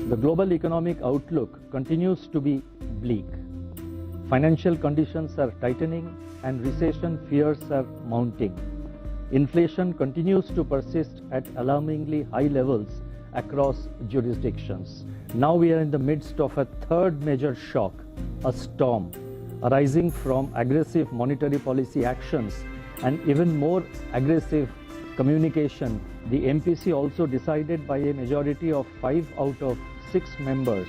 The global economic outlook continues to be bleak. Financial conditions are tightening and recession fears are mounting. Inflation continues to persist at alarmingly high levels across jurisdictions. Now we are in the midst of a third major shock, a storm, arising from aggressive monetary policy actions and even more aggressive communication. The MPC also decided by a majority of 5 out of 6 members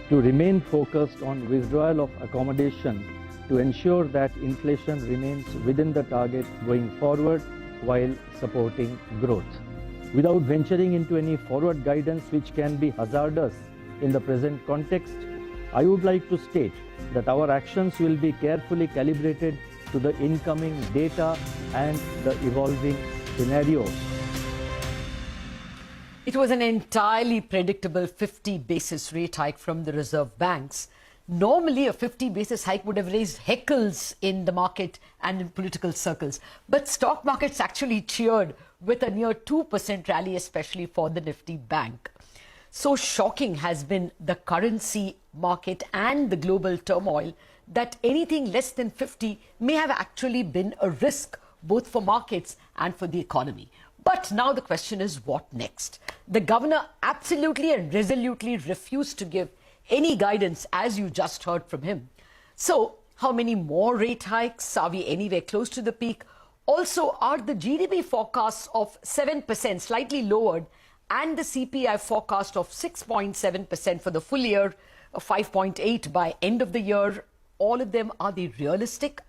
to remain focused on withdrawal of accommodation to ensure that inflation remains within the target going forward while supporting growth. Without venturing into any forward guidance which can be hazardous in the present context, I would like to state that our actions will be carefully calibrated to the incoming data and the evolving scenario. It was an entirely predictable 50 basis rate hike from the Reserve Banks. Normally, a 50 basis hike would have raised heckles in the market and in political circles. But stock markets actually cheered with a near 2% rally, especially for the Nifty Bank. So shocking has been the currency market and the global turmoil that anything less than 50 may have actually been a risk both for markets and for the economy. But now the question is, what next? The governor absolutely and resolutely refused to give any guidance, as you just heard from him. So how many more rate hikes? Are we anywhere close to the peak? Also, are the GDP forecasts of 7% slightly lowered and the CPI forecast of 6.7% for the full year, 5.8 by end of the year, all of them, are they realistic?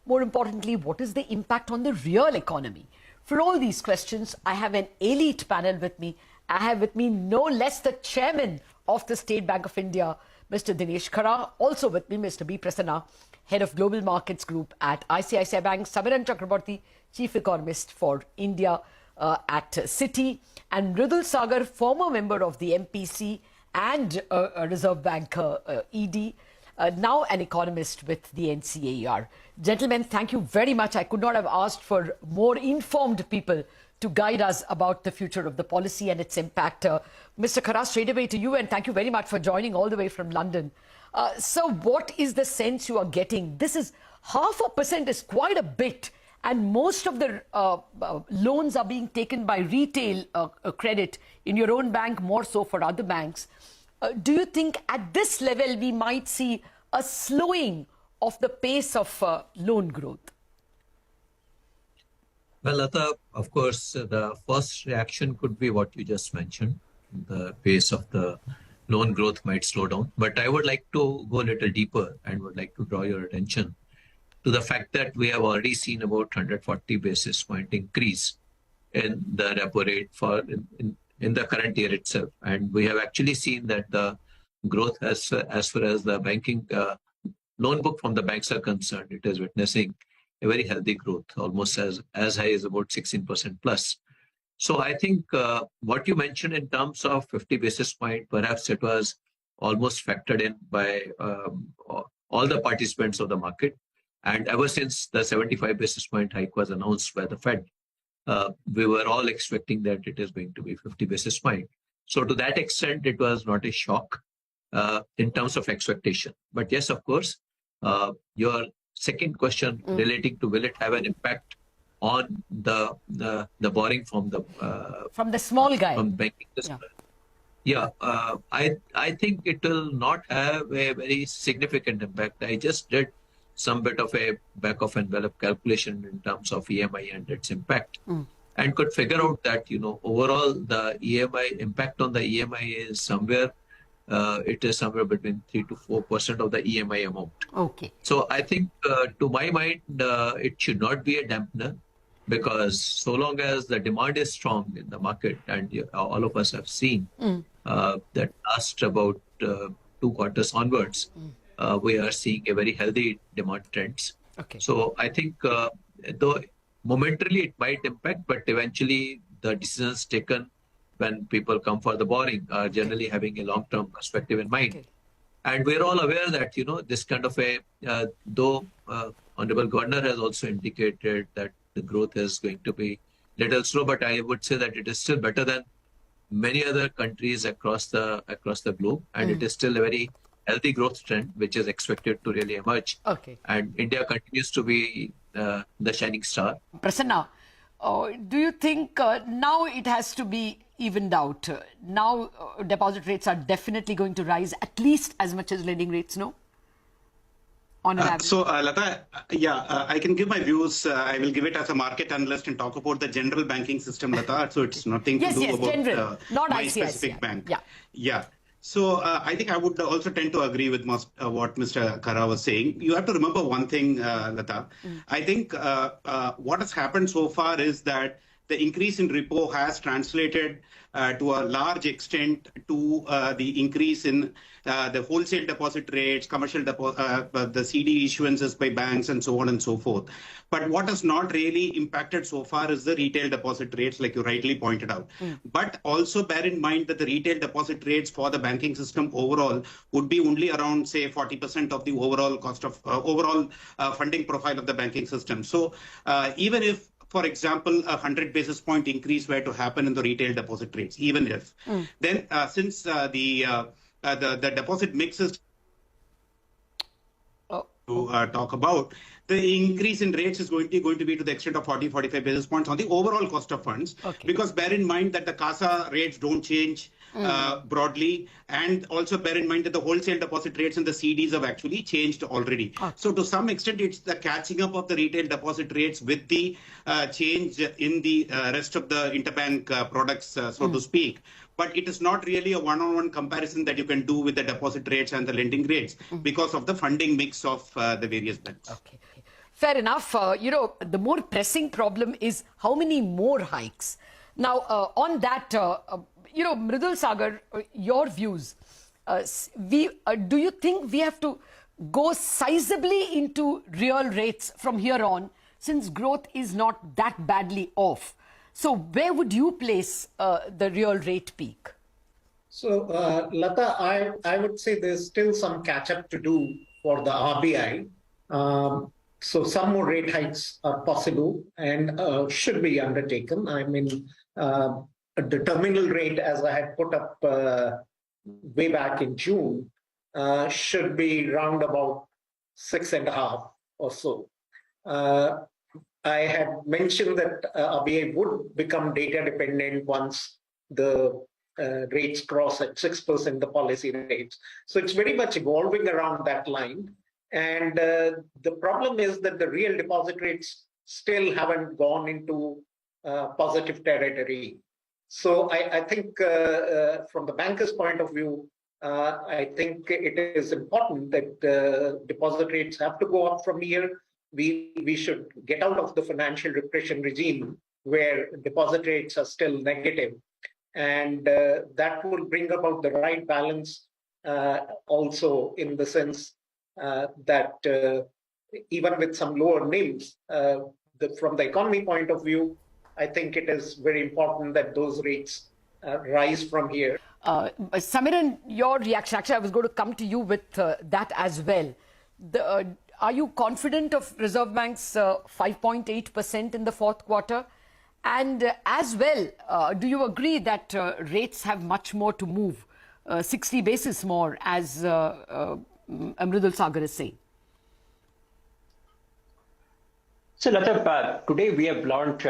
More importantly, what is the impact on the real economy? For all these questions, I have an elite panel with me. I have with me no less the chairman of the State Bank of India, Mr. Dinesh. Also with me, Mr. B. Prasanna, head of Global Markets Group at ICICI Bank, Samiran Chakraborty, chief economist for India at CITI, and Mridul Saggar, former member of the MPC and a Reserve Bank ED, now an economist with the NCAR. Gentlemen, thank you very much. I could not have asked for more informed people to guide us about the future of the policy and its impact. Mr. Khara, straight away to you, and thank you very much for joining all the way from London. So what is the sense you are getting? This is 0.5% is quite a bit, and most of the loans are being taken by retail credit in your own bank, more so for other banks. Do you think at this level we might see a slowing of the pace of loan growth? Well, Lata, of course, the first reaction could be what you just mentioned. The pace of the loan growth might slow down. But I would like to go a little deeper and would like to draw your attention to the fact that we have already seen about 140 basis point increase in the repo rate for in the current year itself. And we have actually seen that the growth as far as the banking loan book from the banks are concerned, it is witnessing a very healthy growth, almost as high as about 16% plus. So I think what you mentioned in terms of 50 basis point, perhaps it was almost factored in by all the participants of the market. And ever since the 75 basis point hike was announced by the Fed, we were all expecting that it is going to be 50 basis point. So to that extent, it was not a shock in terms of expectation. But yes, of course, your second question relating to will it have an impact on the borrowing from the small guy, from banking system? Yeah, I think it will not have a very significant impact. I just did some bit of a back of envelope calculation in terms of EMI and its impact, and could figure out that overall the EMI impact on the EMI is somewhere. It is somewhere between 3 to 4% of the EMI amount. Okay. So I think, to my mind, it should not be a dampener, because so long as the demand is strong in the market, and all of us have seen that last about 2 quarters onwards, we are seeing a very healthy demand trends. Okay. So I think, though momentarily it might impact, but eventually the decisions taken when people come for the borrowing are generally having a long-term perspective in mind. Okay. And we're all aware that, this kind of though Honorable Governor has also indicated that the growth is going to be little slow, but I would say that it is still better than many other countries across the globe, and it is still a very healthy growth trend, which is expected to really emerge. Okay. And India continues to be the shining star. Prasanna, do you think now it has to be evened out? Now deposit rates are definitely going to rise at least as much as lending rates, no? On an average. Lata, I can give my views. I will give it as a market analyst and talk about the general banking system, Lata. So it's nothing to do about general, not my ICICI. specific bank. Yeah. So I think I would also tend to agree with what Mr. Kara was saying. You have to remember one thing, Lata. I think what has happened so far is that the increase in repo has translated to a large extent to the increase in the wholesale deposit rates, the CD issuances by banks, and so on and so forth. But what has not really impacted so far is the retail deposit rates, like you rightly pointed out. But also bear in mind that the retail deposit rates for the banking system overall would be only around, say, 40% of the overall cost of funding profile of the banking system. So even if, for example, a 100 basis point increase were to happen in the retail deposit rates, even if, then since the deposit mix is to talk about, the increase in rates is going to be to the extent of 40-45 basis points on the overall cost of funds. Okay. Because bear in mind that the CASA rates don't change broadly, and also bear in mind that the wholesale deposit rates and the CDs have actually changed already. Okay. So to some extent, it's the catching up of the retail deposit rates with the change in the rest of the interbank products, so to speak. But it is not really a one-on-one comparison that you can do with the deposit rates and the lending rates because of the funding mix of the various banks. Okay. Fair enough. The more pressing problem is how many more hikes. Now, on that, Mridul Saggar, your views. Do you think we have to go sizably into real rates from here on, since growth is not that badly off? So where would you place the real rate peak? So, Lata, I would say there's still some catch-up to do for the RBI. So some more rate hikes are possible and should be undertaken. I mean, the terminal rate, as I had put up way back in June, should be round about 6.5 or so. I had mentioned that RBI would become data dependent once the rates cross at 6%, the policy rates. So it's very much evolving around that line. And the problem is that the real deposit rates still haven't gone into positive territory. So I think from the banker's point of view, I think it is important that deposit rates have to go up from here. We should get out of the financial repression regime where deposit rates are still negative. And that will bring about the right balance also in the sense that even with some lower NIMs, from the economy point of view, I think it is very important that those rates rise from here. Samiran, your reaction, actually I was going to come to you with that as well. Are you confident of Reserve Bank's 5.8% in the fourth quarter? And as well, do you agree that rates have much more to move, 60 basis more, as Mridul Saggar is saying? So, Lata, today we have learned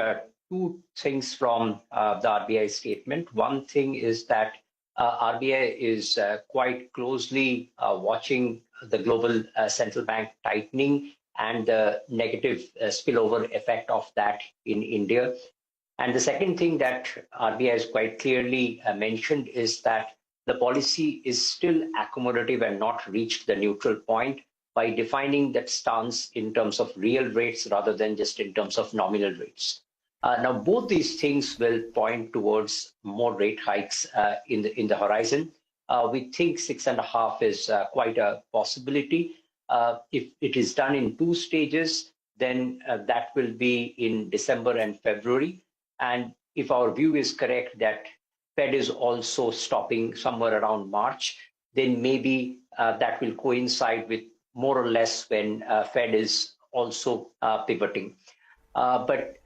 two things from the RBI statement. One thing is that RBI is quite closely watching the global central bank tightening and the negative spillover effect of that in India. And the second thing that RBI has quite clearly mentioned is that the policy is still accommodative and not reached the neutral point by defining that stance in terms of real rates rather than just in terms of nominal rates. Now, both these things will point towards more rate hikes in the horizon. We think 6.5 is quite a possibility. If it is done in two stages, then that will be in December and February. And if our view is correct that Fed is also stopping somewhere around March, then maybe that will coincide with more or less when Fed is also pivoting. But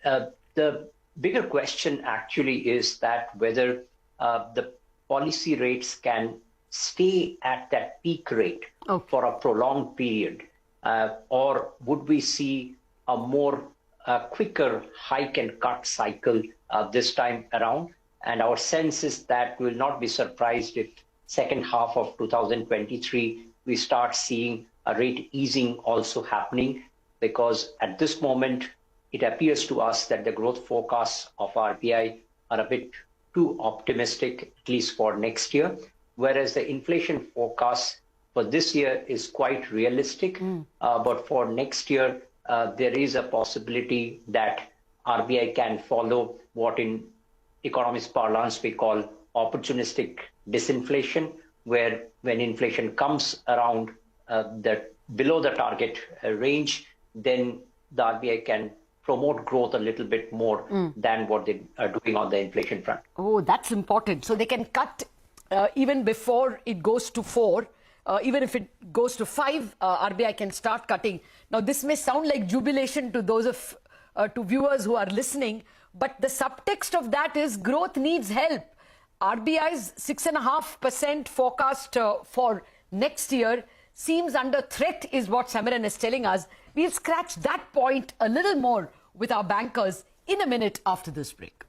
the bigger question actually is that whether the policy rates can stay at that peak rate for a prolonged period? Or would we see a more quicker hike and cut cycle this time around? And our sense is that we will not be surprised if second half of 2023, we start seeing a rate easing also happening, because at this moment, it appears to us that the growth forecasts of RBI are a bit too optimistic, at least for next year, whereas the inflation forecast for this year is quite realistic. But for next year, there is a possibility that RBI can follow what in economist parlance we call opportunistic disinflation, where when inflation comes around below the target range, then the RBI can promote growth a little bit more than what they are doing on the inflation front. Oh, that's important. So they can cut even before it goes to 4. Even if it goes to 5, RBI can start cutting. Now, this may sound like jubilation to those to viewers who are listening, but the subtext of that is growth needs help. RBI's 6.5% forecast for next year seems under threat, is what Samiran is telling us. We'll scratch that point a little more with our bankers in a minute after this break.